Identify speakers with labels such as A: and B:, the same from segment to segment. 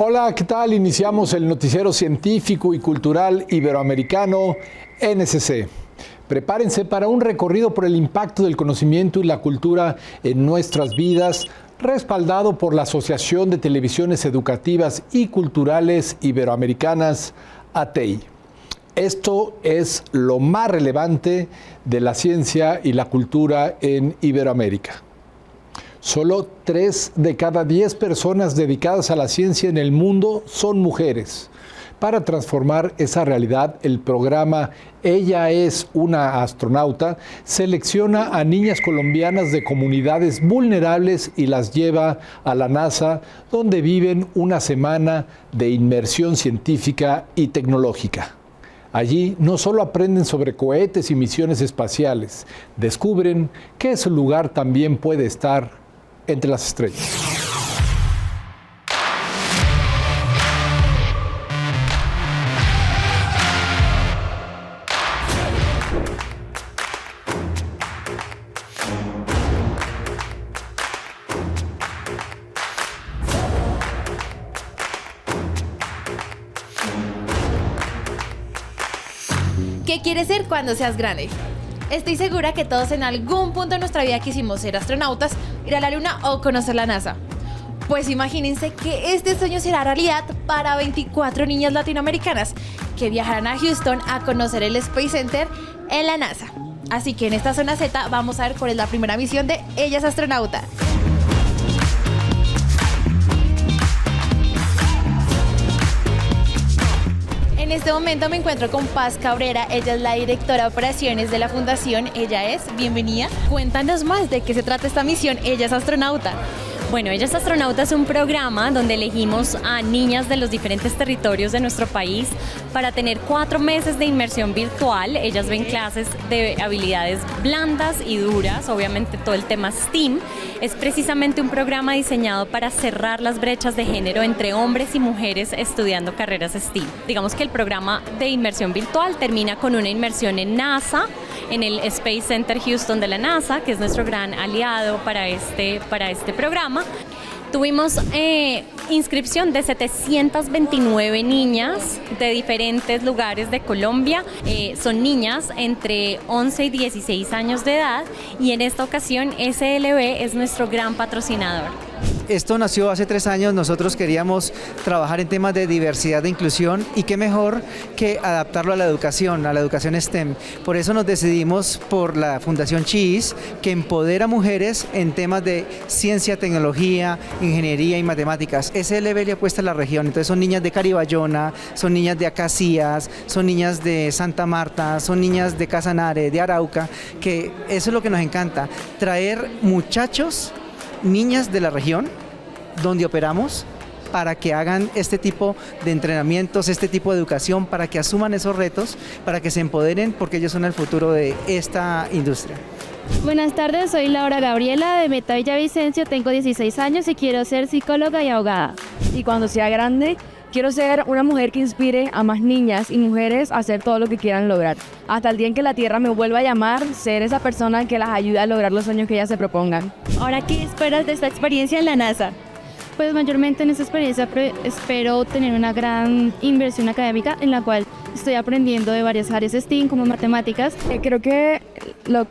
A: Hola, ¿qué tal? Iniciamos el noticiero científico y cultural iberoamericano NSC. Prepárense para un recorrido por el impacto del conocimiento y la cultura en nuestras vidas, respaldado por la Asociación de Televisiones Educativas y Culturales Iberoamericanas, ATEI. Esto es lo más relevante de la ciencia y la cultura en Iberoamérica. Solo 3 de cada 10 personas dedicadas a la ciencia en el mundo son mujeres. Para transformar esa realidad, el programa Ella es una astronauta selecciona a niñas colombianas de comunidades vulnerables y las lleva a la NASA, donde viven una semana de inmersión científica y tecnológica. Allí no solo aprenden sobre cohetes y misiones espaciales, descubren que su lugar también puede estar entre las estrellas.
B: ¿Qué quieres ser cuando seas grande? Estoy segura que todos en algún punto de nuestra vida quisimos ser astronautas, ir a la luna o conocer la NASA. Pues imagínense que este sueño será realidad para 24 niñas latinoamericanas que viajarán a Houston a conocer el Space Center en la NASA. Así que en esta zona Z vamos a ver cuál es la primera misión de Ella es astronauta. En este momento me encuentro con Paz Cabrera, ella es la directora de operaciones de la fundación Ella es. Bienvenida. Cuéntanos más de qué se trata esta misión Ella es astronauta.
C: Bueno, Ella es astronauta es un programa donde elegimos a niñas de los diferentes territorios de nuestro país para tener 4 meses de inmersión virtual. Ellas ven clases de habilidades blandas y duras, obviamente todo el tema STEAM. Es precisamente un programa diseñado para cerrar las brechas de género entre hombres y mujeres estudiando carreras STEAM. Digamos que el programa de inmersión virtual termina con una inmersión en NASA, en el Space Center Houston de la NASA, que es nuestro gran aliado para este programa. Tuvimos inscripción de 729 niñas de diferentes lugares de Colombia. Son niñas entre 11 y 16 años de edad y en esta ocasión SLB es nuestro gran patrocinador.
D: Esto nació hace 3 años, nosotros queríamos trabajar en temas de diversidad e inclusión y qué mejor que adaptarlo a la educación STEM. Por eso nos decidimos por la Fundación CHIIS, que empodera mujeres en temas de ciencia, tecnología, ingeniería y matemáticas. SLB le apuesta a la región, entonces son niñas de Cariballona, son niñas de Acacías, son niñas de Santa Marta, son niñas de Casanare, de Arauca, que eso es lo que nos encanta, traer muchachos, niñas de la región donde operamos para que hagan este tipo de entrenamientos, este tipo de educación, para que asuman esos retos, para que se empoderen, porque ellos son el futuro de esta industria.
E: Buenas tardes, soy Laura Gabriela de Meta Villavicencio, tengo 16 años y quiero ser psicóloga y abogada.
F: Y cuando sea grande, quiero ser una mujer que inspire a más niñas y mujeres a hacer todo lo que quieran lograr. Hasta el día en que la Tierra me vuelva a llamar, ser esa persona que las ayude a lograr los sueños que ellas se propongan.
B: Ahora, ¿qué esperas de esta experiencia en la NASA?
E: Pues mayormente en esta experiencia espero tener una gran inversión académica en la cual estoy aprendiendo de varias áreas STEAM como matemáticas.
F: Creo que lo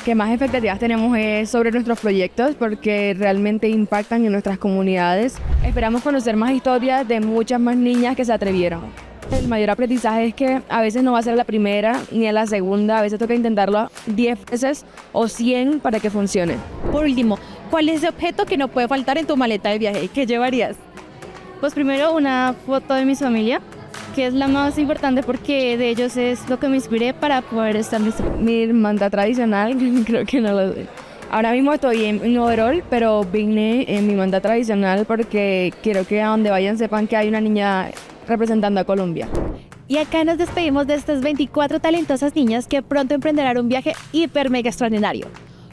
F: que más expectativas tenemos es sobre nuestros proyectos porque realmente impactan en nuestras comunidades. Esperamos conocer más historias de muchas más niñas que se atrevieron. El mayor aprendizaje es que a veces no va a ser la primera ni a la segunda, a veces toca intentarlo 10 veces o 100 para que funcione.
B: Por último, ¿cuál es ese objeto que no puede faltar en tu maleta de viaje? ¿Qué llevarías?
E: Pues primero una foto de mi familia, que es la más importante porque de ellos es lo que me inspiré para poder estar lista.
F: Mi manta tradicional, creo que no lo sé. Ahora mismo estoy en overall, pero vine en mi manta tradicional porque quiero que a donde vayan sepan que hay una niña representando a Colombia.
B: Y acá nos despedimos de estas 24 talentosas niñas que pronto emprenderán un viaje hiper mega extraordinario.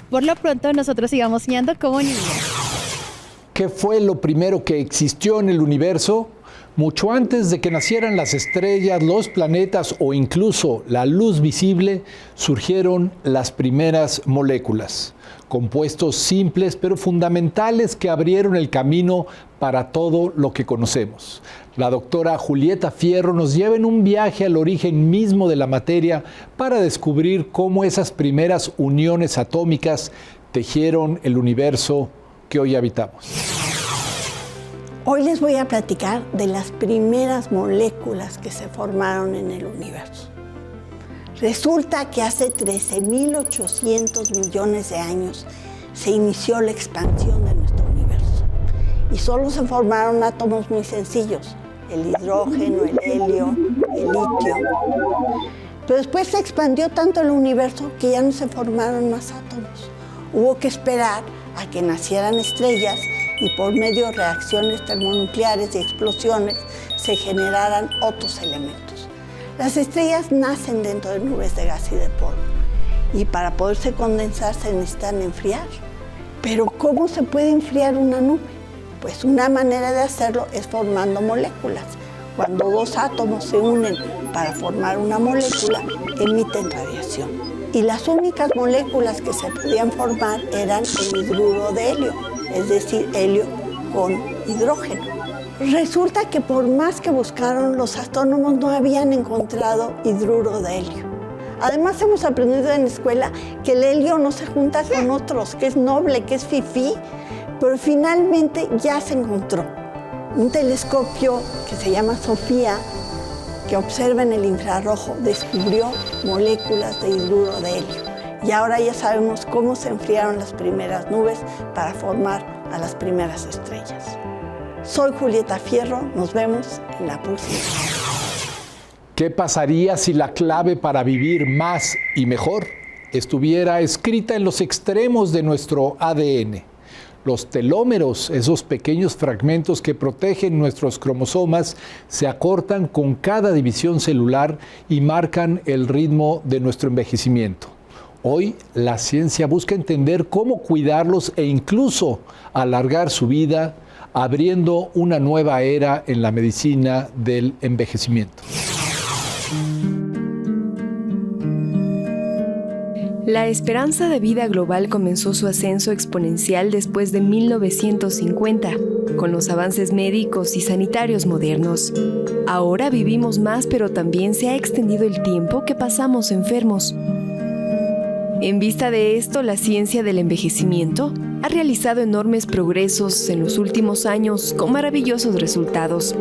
B: Por lo pronto nosotros sigamos soñando como niños.
A: ¿Qué fue lo primero que existió en el universo? Mucho antes de que nacieran las estrellas, los planetas o incluso la luz visible, surgieron las primeras moléculas, compuestos simples pero fundamentales que abrieron el camino para todo lo que conocemos. La doctora Julieta Fierro nos lleva en un viaje al origen mismo de la materia para descubrir cómo esas primeras uniones atómicas tejieron el universo que hoy habitamos.
G: Hoy les voy a platicar de las primeras moléculas que se formaron en el universo. Resulta que hace 13.800 millones de años se inició la expansión de nuestro universo y solo se formaron átomos muy sencillos, el hidrógeno, el helio, el litio. Pero después se expandió tanto el universo que ya no se formaron más átomos. Hubo que esperar a que nacieran estrellas y por medio de reacciones termonucleares y explosiones se generaran otros elementos. Las estrellas nacen dentro de nubes de gas y de polvo y para poderse condensar se necesitan enfriar. Pero ¿cómo se puede enfriar una nube? Pues una manera de hacerlo es formando moléculas. Cuando dos átomos se unen para formar una molécula, emiten radiación. Y las únicas moléculas que se podían formar eran el hidruro de helio, es decir, helio con hidrógeno. Resulta que por más que buscaron, los astrónomos no habían encontrado hidruro de helio. Además, hemos aprendido en la escuela que el helio no se junta con otros, que es noble, que es fifí, pero finalmente ya se encontró. Un telescopio que se llama SOFIA, que observa en el infrarrojo, descubrió moléculas de hidruro de helio. Y ahora ya sabemos cómo se enfriaron las primeras nubes para formar a las primeras estrellas. Soy Julieta Fierro, nos vemos en la próxima.
A: ¿Qué pasaría si la clave para vivir más y mejor estuviera escrita en los extremos de nuestro ADN? Los telómeros, esos pequeños fragmentos que protegen nuestros cromosomas, se acortan con cada división celular y marcan el ritmo de nuestro envejecimiento. Hoy la ciencia busca entender cómo cuidarlos e incluso alargar su vida, abriendo una nueva era en la medicina del envejecimiento.
H: La esperanza de vida global comenzó su ascenso exponencial después de 1950, con los avances médicos y sanitarios modernos. Ahora vivimos más, pero también se ha extendido el tiempo que pasamos enfermos. En vista de esto, la ciencia del envejecimiento ha realizado enormes progresos en los últimos años con maravillosos resultados.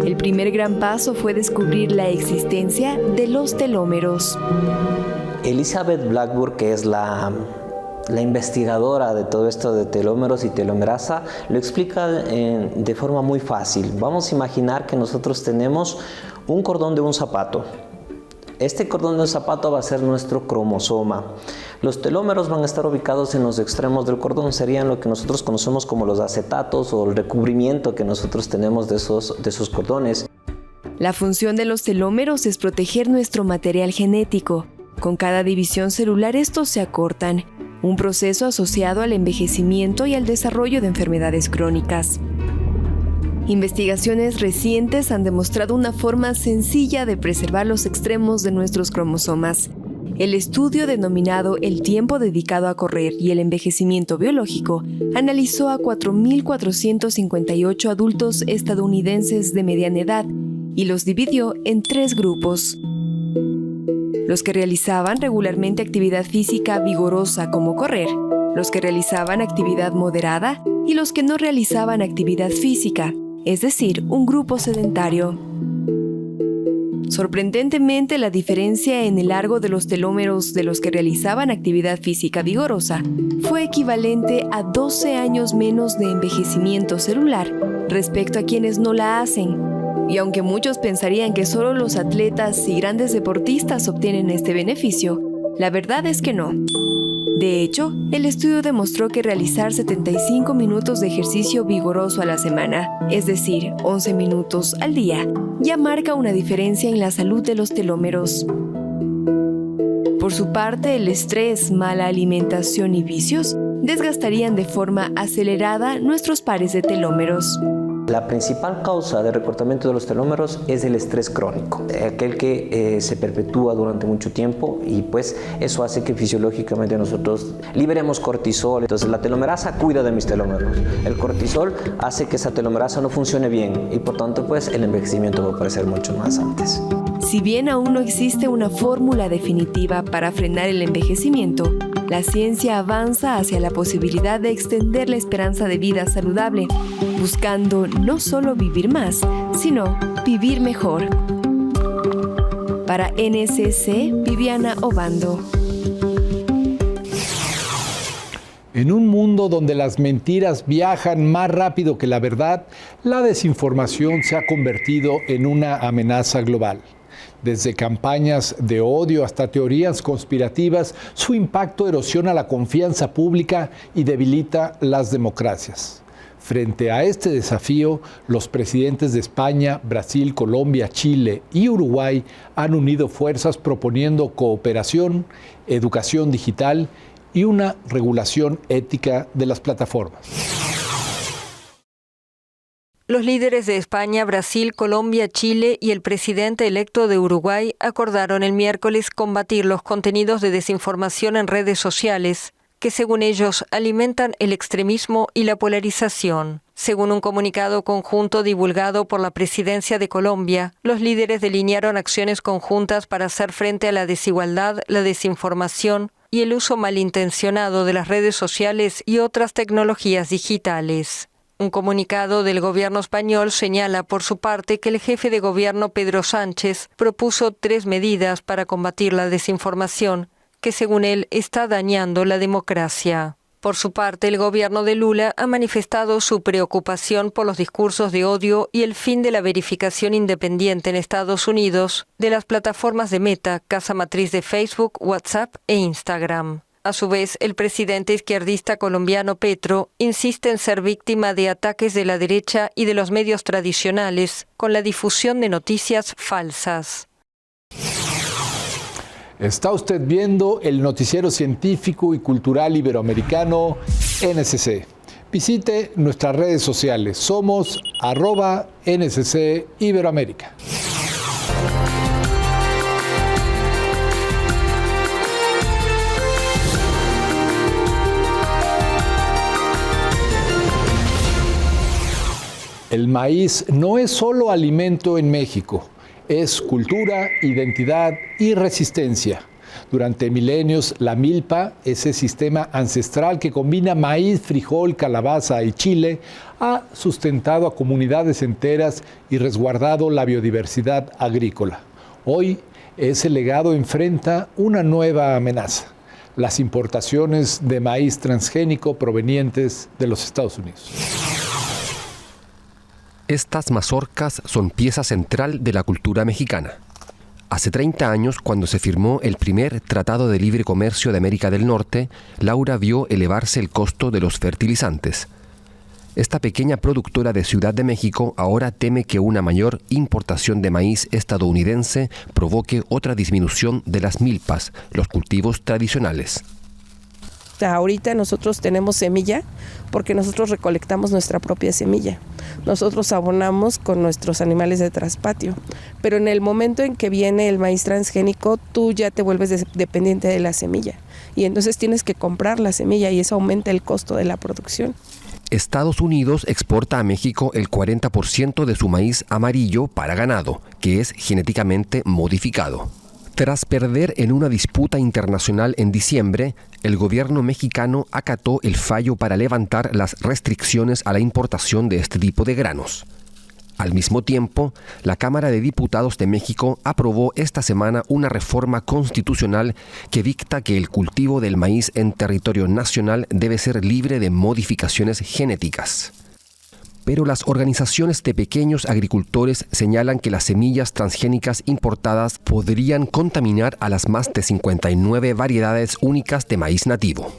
H: El primer gran paso fue descubrir la existencia de los telómeros.
I: Elizabeth Blackburn, que es la investigadora de todo esto de telómeros y telomerasa, lo explica de forma muy fácil. Vamos a imaginar que nosotros tenemos un cordón de un zapato. Este cordón de un zapato va a ser nuestro cromosoma. Los telómeros van a estar ubicados en los extremos del cordón, serían lo que nosotros conocemos como los acetatos o el recubrimiento que nosotros tenemos de esos cordones.
H: La función de los telómeros es proteger nuestro material genético. Con cada división celular estos se acortan, un proceso asociado al envejecimiento y al desarrollo de enfermedades crónicas. Investigaciones recientes han demostrado una forma sencilla de preservar los extremos de nuestros cromosomas. El estudio denominado El tiempo dedicado a correr y el envejecimiento biológico analizó a 4.458 adultos estadounidenses de mediana edad y los dividió en 3 grupos. Los que realizaban regularmente actividad física vigorosa como correr, los que realizaban actividad moderada y los que no realizaban actividad física, es decir, un grupo sedentario. Sorprendentemente, la diferencia en el largo de los telómeros de los que realizaban actividad física vigorosa fue equivalente a 12 años menos de envejecimiento celular respecto a quienes no la hacen. Y aunque muchos pensarían que solo los atletas y grandes deportistas obtienen este beneficio, la verdad es que no. De hecho, el estudio demostró que realizar 75 minutos de ejercicio vigoroso a la semana, es decir, 11 minutos al día, ya marca una diferencia en la salud de los telómeros. Por su parte, el estrés, mala alimentación y vicios desgastarían de forma acelerada nuestros pares de telómeros.
I: La principal causa de recortamiento de los telómeros es el estrés crónico, aquel que se perpetúa durante mucho tiempo, y pues eso hace que fisiológicamente nosotros liberemos cortisol. Entonces la telomerasa cuida de mis telómeros. El cortisol hace que esa telomerasa no funcione bien y por tanto pues el envejecimiento va a aparecer mucho más antes.
H: Si bien aún no existe una fórmula definitiva para frenar el envejecimiento, la ciencia avanza hacia la posibilidad de extender la esperanza de vida saludable, buscando no solo vivir más, sino vivir mejor. Para NSC, Viviana Obando.
A: En un mundo donde las mentiras viajan más rápido que la verdad, la desinformación se ha convertido en una amenaza global. Desde campañas de odio hasta teorías conspirativas, su impacto erosiona la confianza pública y debilita las democracias. Frente a este desafío, los presidentes de España, Brasil, Colombia, Chile y Uruguay han unido fuerzas proponiendo cooperación, educación digital y una regulación ética de las plataformas.
J: Los líderes de España, Brasil, Colombia, Chile y el presidente electo de Uruguay acordaron el miércoles combatir los contenidos de desinformación en redes sociales, que según ellos alimentan el extremismo y la polarización. Según un comunicado conjunto divulgado por la presidencia de Colombia, los líderes delinearon acciones conjuntas para hacer frente a la desigualdad, la desinformación y el uso malintencionado de las redes sociales y otras tecnologías digitales. Un comunicado del gobierno español señala por su parte que el jefe de gobierno Pedro Sánchez propuso 3 medidas para combatir la desinformación, que según él está dañando la democracia. Por su parte, el gobierno de Lula ha manifestado su preocupación por los discursos de odio y el fin de la verificación independiente en Estados Unidos de las plataformas de Meta, casa matriz de Facebook, WhatsApp e Instagram. A su vez, el presidente izquierdista colombiano Petro insiste en ser víctima de ataques de la derecha y de los medios tradicionales con la difusión de noticias falsas.
A: Está usted viendo el noticiero científico y cultural iberoamericano NSC. Visite nuestras redes sociales. Somos @NSC Iberoamérica. El maíz no es solo alimento en México, es cultura, identidad y resistencia. Durante milenios, la milpa, ese sistema ancestral que combina maíz, frijol, calabaza y chile, ha sustentado a comunidades enteras y resguardado la biodiversidad agrícola. Hoy, ese legado enfrenta una nueva amenaza: las importaciones de maíz transgénico provenientes de los Estados Unidos.
K: Estas mazorcas son pieza central de la cultura mexicana. Hace 30 años, cuando se firmó el primer Tratado de Libre Comercio de América del Norte, Laura vio elevarse el costo de los fertilizantes. Esta pequeña productora de Ciudad de México ahora teme que una mayor importación de maíz estadounidense provoque otra disminución de las milpas, los cultivos tradicionales.
L: Ahorita nosotros tenemos semilla porque nosotros recolectamos nuestra propia semilla. Nosotros abonamos con nuestros animales de traspatio. Pero en el momento en que viene el maíz transgénico, tú ya te vuelves dependiente de la semilla. Y entonces tienes que comprar la semilla y eso aumenta el costo de la producción.
K: Estados Unidos exporta a México el 40% de su maíz amarillo para ganado, que es genéticamente modificado. Tras perder en una disputa internacional en diciembre, el gobierno mexicano acató el fallo para levantar las restricciones a la importación de este tipo de granos. Al mismo tiempo, la Cámara de Diputados de México aprobó esta semana una reforma constitucional que dicta que el cultivo del maíz en territorio nacional debe ser libre de modificaciones genéticas. Pero las organizaciones de pequeños agricultores señalan que las semillas transgénicas importadas podrían contaminar a las más de 59 variedades únicas de maíz nativo.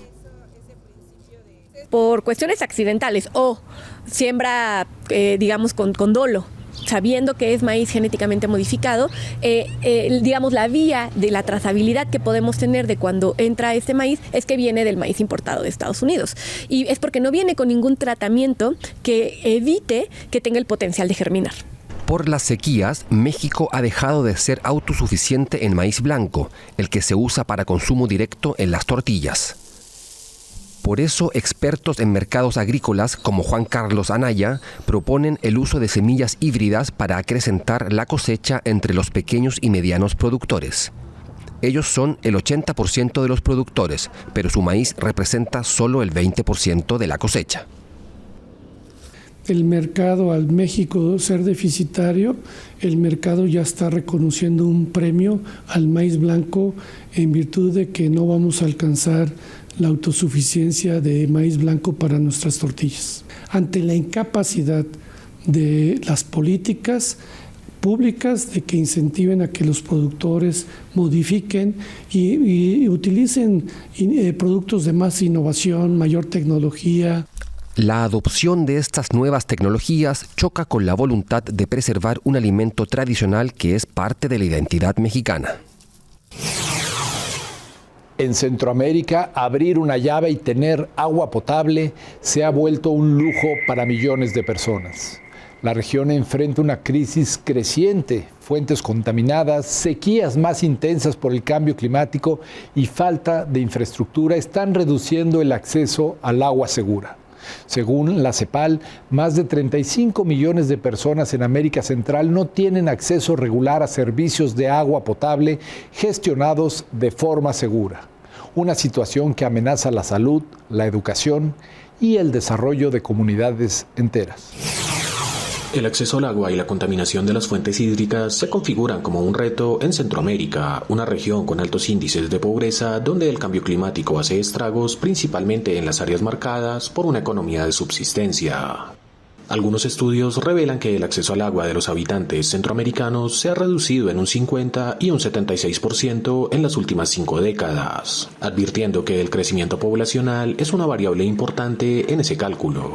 M: Por cuestiones accidentales o siembra, digamos, con dolo, sabiendo que es maíz genéticamente modificado, digamos, la vía de la trazabilidad que podemos tener de cuando entra este maíz es que viene del maíz importado de Estados Unidos. Y es porque no viene con ningún tratamiento que evite que tenga el potencial de germinar.
K: Por las sequías, México ha dejado de ser autosuficiente en maíz blanco, el que se usa para consumo directo en las tortillas. Por eso, expertos en mercados agrícolas como Juan Carlos Anaya proponen el uso de semillas híbridas para acrecentar la cosecha entre los pequeños y medianos productores. Ellos son el 80% de los productores, pero su maíz representa solo el 20% de la cosecha.
N: El mercado, al México ser deficitario, el mercado ya está reconociendo un premio al maíz blanco en virtud de que no vamos a alcanzar la autosuficiencia de maíz blanco para nuestras tortillas. Ante la incapacidad de las políticas públicas de que incentiven a que los productores modifiquen y utilicen productos de más innovación, mayor tecnología.
K: La adopción de estas nuevas tecnologías choca con la voluntad de preservar un alimento tradicional que es parte de la identidad mexicana.
A: En Centroamérica, abrir una llave y tener agua potable se ha vuelto un lujo para millones de personas. La región enfrenta una crisis creciente, fuentes contaminadas, sequías más intensas por el cambio climático y falta de infraestructura están reduciendo el acceso al agua segura. Según la CEPAL, más de 35 millones de personas en América Central no tienen acceso regular a servicios de agua potable gestionados de forma segura. Una situación que amenaza la salud, la educación y el desarrollo de comunidades enteras.
O: El acceso al agua y la contaminación de las fuentes hídricas se configuran como un reto en Centroamérica, una región con altos índices de pobreza donde el cambio climático hace estragos principalmente en las áreas marcadas por una economía de subsistencia. Algunos estudios revelan que el acceso al agua de los habitantes centroamericanos se ha reducido en un 50 y un 76% en las últimas 5 décadas, advirtiendo que el crecimiento poblacional es una variable importante en ese cálculo.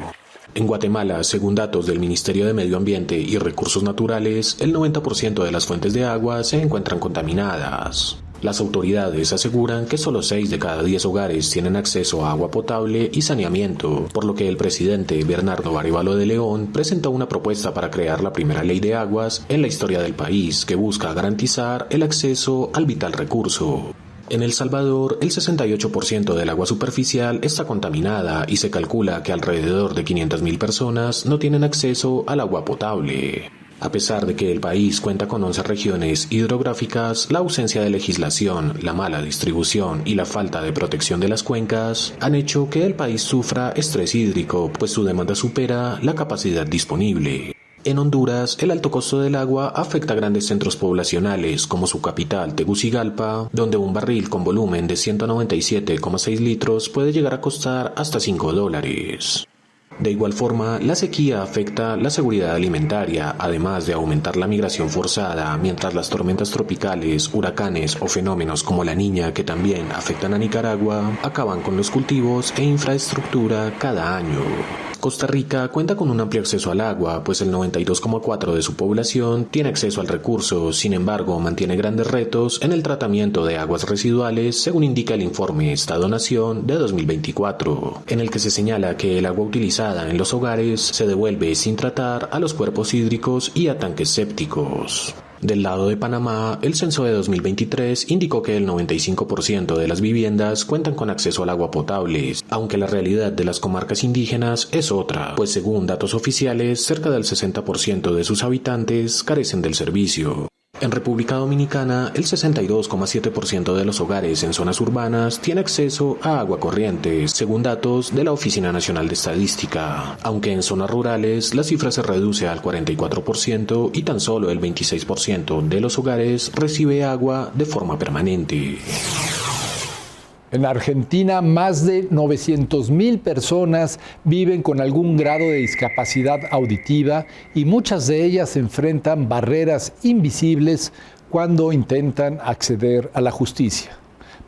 O: En Guatemala, según datos del Ministerio de Medio Ambiente y Recursos Naturales, el 90% de las fuentes de agua se encuentran contaminadas. Las autoridades aseguran que solo 6 de cada 10 hogares tienen acceso a agua potable y saneamiento, por lo que el presidente Bernardo Arévalo de León presentó una propuesta para crear la primera ley de aguas en la historia del país que busca garantizar el acceso al vital recurso. En El Salvador, el 68% del agua superficial está contaminada y se calcula que alrededor de 500.000 personas no tienen acceso al agua potable. A pesar de que el país cuenta con 11 regiones hidrográficas, la ausencia de legislación, la mala distribución y la falta de protección de las cuencas han hecho que el país sufra estrés hídrico, pues su demanda supera la capacidad disponible. En Honduras, el alto costo del agua afecta a grandes centros poblacionales como su capital, Tegucigalpa, donde un barril con volumen de 197,6 litros puede llegar a costar hasta $5. De igual forma, la sequía afecta la seguridad alimentaria, además de aumentar la migración forzada, mientras las tormentas tropicales, huracanes o fenómenos como la Niña, que también afectan a Nicaragua, acaban con los cultivos e infraestructura cada año. Costa Rica cuenta con un amplio acceso al agua, pues el 92,4% de su población tiene acceso al recurso. Sin embargo, mantiene grandes retos en el tratamiento de aguas residuales, según indica el informe Estado-Nación de 2024, en el que se señala que el agua utilizada en los hogares se devuelve sin tratar a los cuerpos hídricos y a tanques sépticos. Del lado de Panamá, el censo de 2023 indicó que el 95% de las viviendas cuentan con acceso al agua potable, aunque la realidad de las comarcas indígenas es otra, pues según datos oficiales, cerca del 60% de sus habitantes carecen del servicio. En República Dominicana, el 62,7% de los hogares en zonas urbanas tiene acceso a agua corriente, según datos de la Oficina Nacional de Estadística, aunque en zonas rurales la cifra se reduce al 44% y tan solo el 26% de los hogares recibe agua de forma permanente.
A: En Argentina, más de 900.000 personas viven con algún grado de discapacidad auditiva y muchas de ellas enfrentan barreras invisibles cuando intentan acceder a la justicia.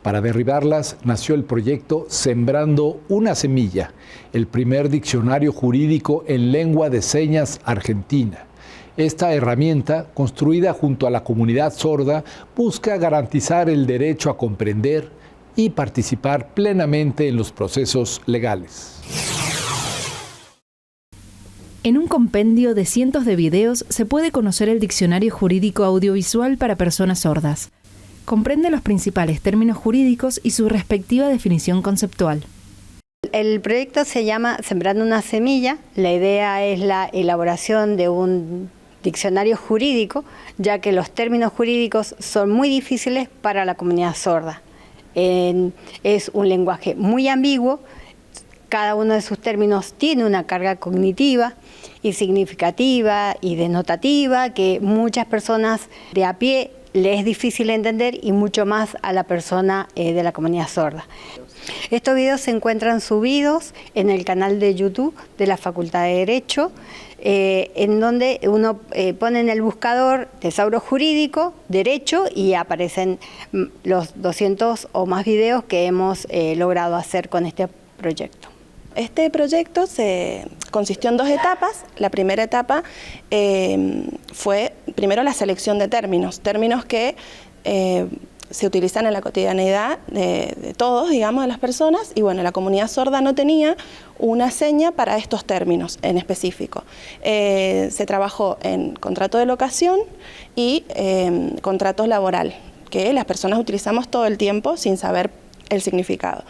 A: Para derribarlas nació el proyecto Sembrando una Semilla, el primer diccionario jurídico en lengua de señas argentina. Esta herramienta, construida junto a la comunidad sorda, busca garantizar el derecho a comprender y participar plenamente en los procesos legales.
P: En un compendio de cientos de videos se puede conocer el Diccionario Jurídico Audiovisual para Personas Sordas. Comprende los principales términos jurídicos y su respectiva definición conceptual.
Q: El proyecto se llama Sembrando una semilla. La idea es la elaboración de un diccionario jurídico, ya que los términos jurídicos son muy difíciles para la comunidad sorda. Es un lenguaje muy ambiguo, cada uno de sus términos tiene una carga cognitiva y significativa y denotativa que muchas personas de a pie le es difícil entender y mucho más a la persona de la comunidad sorda. Estos videos se encuentran subidos en el canal de YouTube de la Facultad de Derecho, en donde uno pone en el buscador tesauro jurídico, derecho, y aparecen los 200 o más videos que hemos logrado hacer con este proyecto.
R: Este proyecto consistió en 2 etapas. La primera etapa fue primero la selección de términos que se utilizan en la cotidianeidad de todos, digamos, de las personas, y bueno, la comunidad sorda no tenía una seña para estos términos en específico. Se trabajó en contrato de locación y contrato laboral, que las personas utilizamos todo el tiempo sin saber el significado.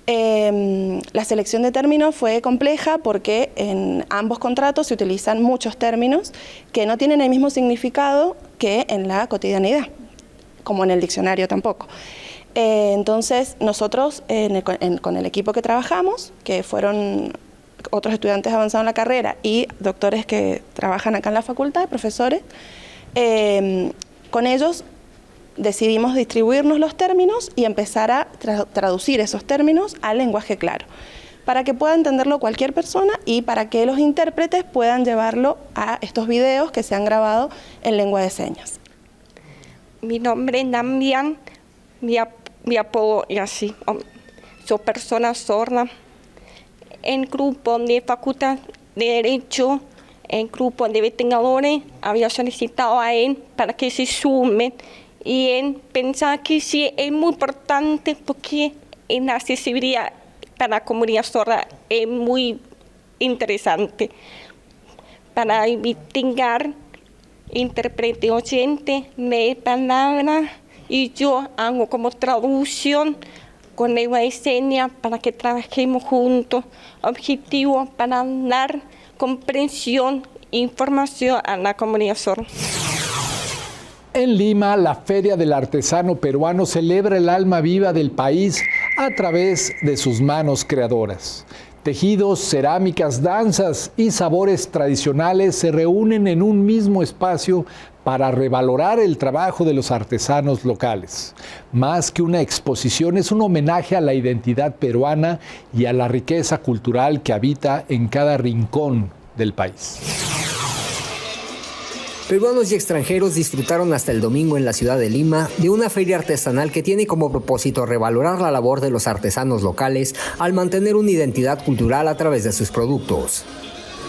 R: La selección de términos fue compleja porque en ambos contratos se utilizan muchos términos que no tienen el mismo significado que en la cotidianidad, como en el diccionario tampoco. Entonces nosotros con el equipo que trabajamos, que fueron otros estudiantes avanzados en la carrera y doctores que trabajan acá en la facultad, profesores, con ellos decidimos distribuirnos los términos y empezar a traducir esos términos al lenguaje claro, para que pueda entenderlo cualquier persona y para que los intérpretes puedan llevarlo a estos videos que se han grabado en lengua de señas.
S: Mi nombre es Nambian, mi apodo es así, soy persona sorda. En grupo de facultad de Derecho, en grupo de investigadores, había solicitado a él para que se sumen. Y él pensaba que sí es muy importante porque en la accesibilidad para la comunidad sorda es muy interesante. Para investigar, intérprete oyente, leer palabras y yo hago como traducción con lengua de señas para que trabajemos juntos. Objetivo para dar comprensión e información a la comunidad sorda.
A: En Lima, la Feria del Artesano Peruano celebra el alma viva del país a través de sus manos creadoras. Tejidos, cerámicas, danzas y sabores tradicionales se reúnen en un mismo espacio para revalorar el trabajo de los artesanos locales. Más que una exposición, es un homenaje a la identidad peruana y a la riqueza cultural que habita en cada rincón del país.
T: Peruanos y extranjeros disfrutaron hasta el domingo en la ciudad de Lima de una feria artesanal que tiene como propósito revalorar la labor de los artesanos locales al mantener una identidad cultural a través de sus productos.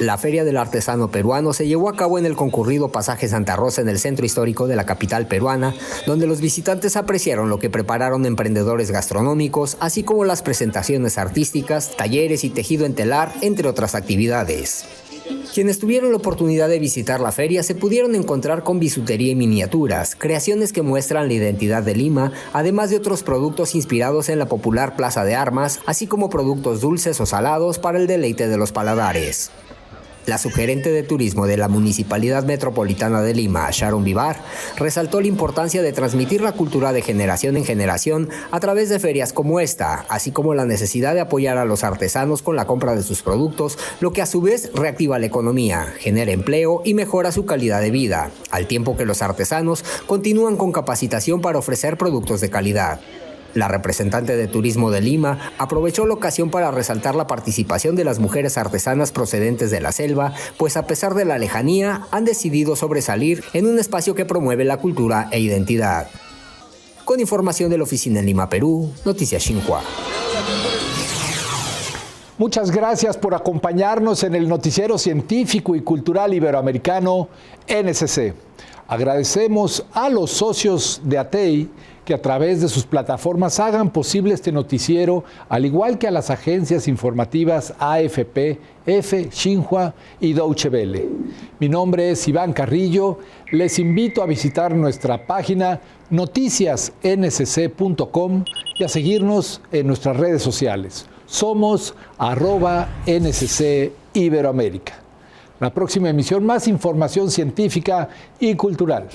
T: La Feria del Artesano Peruano se llevó a cabo en el concurrido Pasaje Santa Rosa en el centro histórico de la capital peruana, donde los visitantes apreciaron lo que prepararon emprendedores gastronómicos, así como las presentaciones artísticas, talleres y tejido en telar, entre otras actividades. Quienes tuvieron la oportunidad de visitar la feria se pudieron encontrar con bisutería y miniaturas, creaciones que muestran la identidad de Lima, además de otros productos inspirados en la popular Plaza de Armas, así como productos dulces o salados para el deleite de los paladares. La subgerente de turismo de la Municipalidad Metropolitana de Lima, Sharon Vivar, resaltó la importancia de transmitir la cultura de generación en generación a través de ferias como esta, así como la necesidad de apoyar a los artesanos con la compra de sus productos, lo que a su vez reactiva la economía, genera empleo y mejora su calidad de vida, al tiempo que los artesanos continúan con capacitación para ofrecer productos de calidad. La representante de Turismo de Lima aprovechó la ocasión para resaltar la participación de las mujeres artesanas procedentes de la selva, pues a pesar de la lejanía, han decidido sobresalir en un espacio que promueve la cultura e identidad. Con información de la oficina en Lima, Perú, Noticias Xinhua.
A: Muchas gracias por acompañarnos en el noticiero científico y cultural iberoamericano NSC. Agradecemos a los socios de ATEI que a través de sus plataformas hagan posible este noticiero, al igual que a las agencias informativas AFP, EFE, Xinhua y Deutsche Welle. Mi nombre es Iván Carrillo. Les invito a visitar nuestra página noticiasnsc.com y a seguirnos en nuestras redes sociales. Somos @NSC Iberoamérica. La próxima emisión, más información científica y cultural.